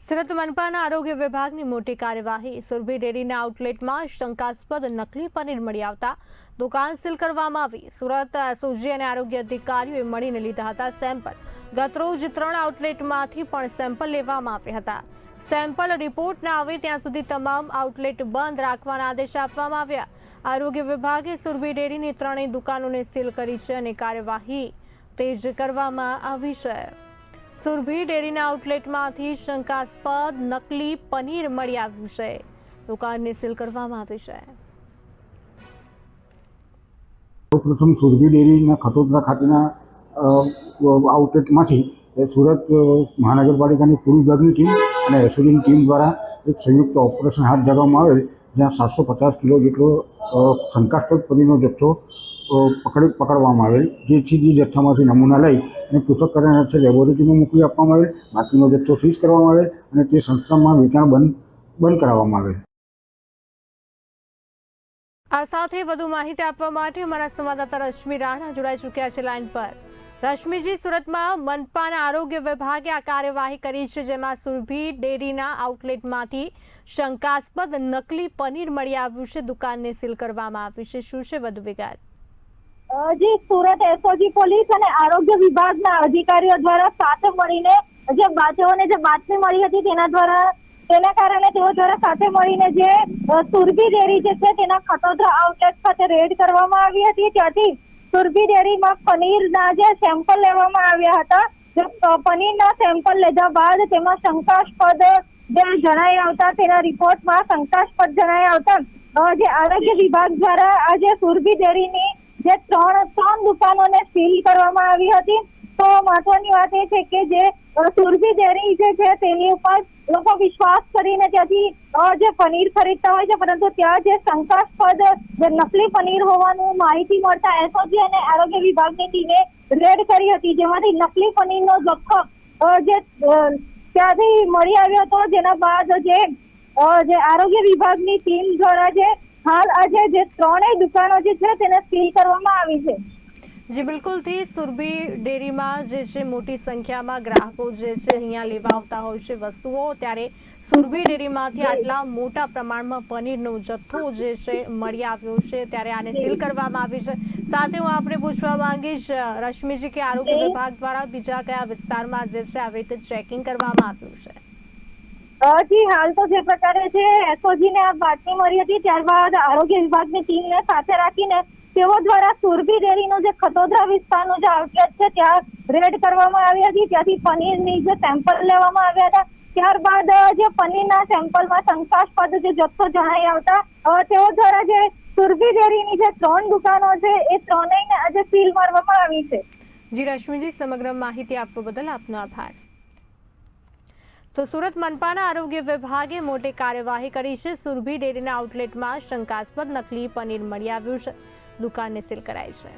સુરત મનપાના આરોગ્ય વિભાગની મોટી કાર્યવાહી। સુરભી ડેરીના આઉટલેટમાં શંકાસ્પદ નકલી પનીર મળી આવતા દુકાન સીલ કરવામાં આવી। સુરત એસઓજી અને આરોગ્ય અધિકારીઓએ મળીને લીધા હતા સેમ્પલ। ગતરોજ 3 આઉટલેટમાંથી પણ સેમ્પલ લેવામાં આવ્યા હતા। સેમ્પલ રિપોર્ટ ના આવે ત્યાં સુધી તમામ આઉટલેટ બંધ રાખવાના આદેશ આપવામાં આવ્યા। આરોગ્ય વિભાગે સુરભી ડેરીની 3 દુકાનોને સીલ કરી છે અને કાર્યવાહી તેજ કરવામાં આવી છે। સુરભી ડેરીના આઉટલેટમાંથી શંકાસ્પદ નકલી પનીર મળી આવ્યું છે। દુકાનને સીલ કરવામાં આવી છે। પ્રથમ સુરભી ડેરીના ખટોદરા ખાતેના આઉટલેટમાંથી સુરત મહાનગરપાલિકાની પૂર્વ વિભાગની ટીમ અને એસઓજીની ટીમ દ્વારા એક સંયુક્ત ઓપરેશન હાથ ધરવામાં આવેલ, જ્યાં 750 કિલો જેટલો શંકાસ્પદ પનીરનો જથ્થો પકડવામાં આવેલ, જેથી જે જથ્થામાંથી નમૂના લઈ અને પૃથ્થકરણ અર્થે લેબોરેટરીમાં મોકલી આપવામાં આવેલ। બાકીનો જથ્થો સીઝ કરવામાં આવેલ અને તે સંસ્થામાં વેચાણ બંધ કરાવવામાં આવેલ। આ સાથે વધુ માહિતી આપવા માટે અમારા સંવાદદાતા રશ્મિ રાણા જોડાઈ ચૂક્યા છે લાઈન પર। રશ્મિજી, સુરતમાં મનપાના આરોગ્ય વિભાગે આ કાર્યવાહી કરી છે, જેમાં સુરભી ડેરીના આઉટલેટમાંથી શંકાસ્પદ નકલી પનીર મળી આવ્યું છે। દુકાનને સીલ કરવામાં આવી છે। શું છે વધુ વિગત? જી, સુરત એસઓજી પોલીસ અને આરોગ્ય વિભાગના અધિકારીઓ દ્વારા સાથે મળીને તેઓને જે બાતમી મળી હતી તેના કારણે તેઓ દ્વારા સાથે મળીને જે સુરભી ડેરી જે છે તેના ખટોદરા આઉટલેટ ખાતે રેડ કરવામાં આવી હતી। ત્યાંથી સુરભી ડેરીમાં પનીરના જે સેમ્પલ લેવામાં આવ્યા હતા। પનીરના સેમ્પલ લીધા બાદ તેમાં શંકાસ્પદ જે જણાઈ આવતા તેના રિપોર્ટમાં શંકાસ્પદ જણાઈ આવતા જે આરોગ્ય વિભાગ દ્વારા આજે સુરભી ડેરીની જે ત્રણ દુકાનોને સીલ કરવામાં આવી હતી। તો મહત્વની વાત એ છે કે જે સુરભી ડેરી જે છે તેની ઉપર લોકો વિશ્વાસ કરીને ત્યાંથી જે પનીર ખરીદતા હોય છે, પરંતુ ત્યાં જે શંકાસ્પદ જે નકલી પનીર હોવાનું માહિતી મળતા એસઓજી અને આરોગ્ય વિભાગની ટીમે રેડ કરી હતી, જેમાંથી નકલી પનીરનો જથ્થો જે ત્યાંથી મળી આવ્યો હતો। જેના બાદ જે આરોગ્ય વિભાગની ટીમ દ્વારા જે હાલ આજે જે 3 દુકાનો જે છે તેને સીલ કરવામાં આવી છે। જી બિલકુલ થી સુરભી ડેરીમાં જે છે મોટી સંખ્યામાં ગ્રાહકો જે છે અહીંયા લેવા આવતા હોય છે વસ્તુઓ, ત્યારે સુરભી ડેરીમાંથી આટલા મોટા પ્રમાણમાં પનીરનો જથ્થો જે છે મળી આવ્યો છે, ત્યારે આને સીલ કરવામાં આવી છે। સાથે હું આપણે પૂછવા માંગીશ રશ્મિજી કે આરોગ્ય વિભાગ દ્વારા બીજા કયા વિસ્તારમાં જે છે આવી રીતે ચેકિંગ કરવામાં આવ્યું છે? જી, હાલ તો જે પ્રકારે છે એસઓજીને આ બાતમી મળી હતી, ત્યારબાદ આરોગ્ય વિભાગની ટીમને સાથે રાખીને તેઓ દ્વારા સુરભી ડેરીનો જે ખટોદરા વિસ્તારનો જે આઉટલેટ છે ત્યાં રેડ કરવામાં આવી હતી। ત્યાંથી પનીરની જે સેમ્પલ લેવામાં આવ્યા હતા। ત્યારબાદ જે પનીરના સેમ્પલમાં શંકાસ્પદ જે જથ્થો જણાઈ આવતા તેઓ દ્વારા જે સુરભી ડેરીની જે 3 દુકાનો છે એ 3ને આજે સીલ મારવામાં આવી છે। જી રશ્મિજી, સમગ્ર માહિતી આપવા બદલ આપનો આભાર। તો સુરત મનપાના આરોગ્ય વિભાગે મોટી કાર્યવાહી કરી છે। સુરભી ડેરીના આઉટલેટમાં શંકાસ્પદ નકલી પનીર મળી આવ્યું છે। દુકાનને સીલ કરાઈ છે।